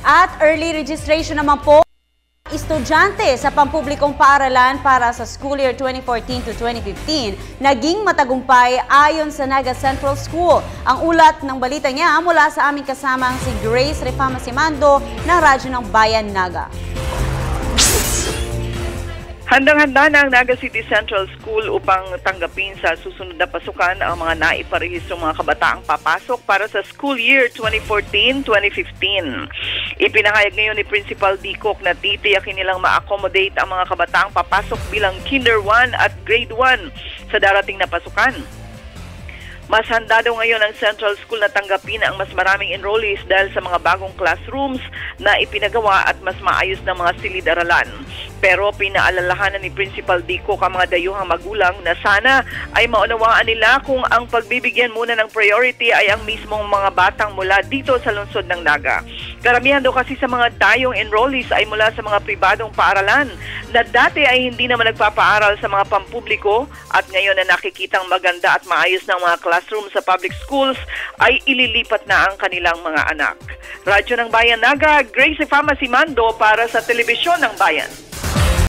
At early registration naman po estudyante sa pampublikong paaralan para sa school year 2014 to 2015 naging matagumpay ayon sa Naga Central School. Ang ulat ng balita niya mula sa aming kasamang si Grace Refama Simando ng Radyo ng Bayan Naga. Handang-handa na ang Naga City Central School upang tanggapin sa susunod na pasukan ang mga naiparehistro mga kabataang papasok para sa school year 2014-2015. Ipinahayag ngayon ni Principal Dicok na titiyakin nilang ma-accommodate ang mga kabataang papasok bilang Kinder 1 at Grade 1 sa darating na pasukan. Mas handa daw ngayon ang Central School na tanggapin ang mas maraming enrollees dahil sa mga bagong classrooms na ipinagawa at mas maayos na mga silid-aralan. Pero pinaalalahanan ni Principal Dicok ang mga dayuhang magulang na sana ay maunawaan nila kung ang pagbibigyan muna ng priority ay ang mismong mga batang mula dito sa lungsod ng Naga. Karamihan daw kasi sa mga dayong enrollees ay mula sa mga pribadong paaralan na dati ay hindi naman nagpapaaral sa mga pampubliko at ngayon na nakikitang maganda at maayos ng mga classroom sa public schools ay ililipat na ang kanilang mga anak. Radyo ng Bayan Naga, Grace Refama Simando para sa Telebisyon ng Bayan.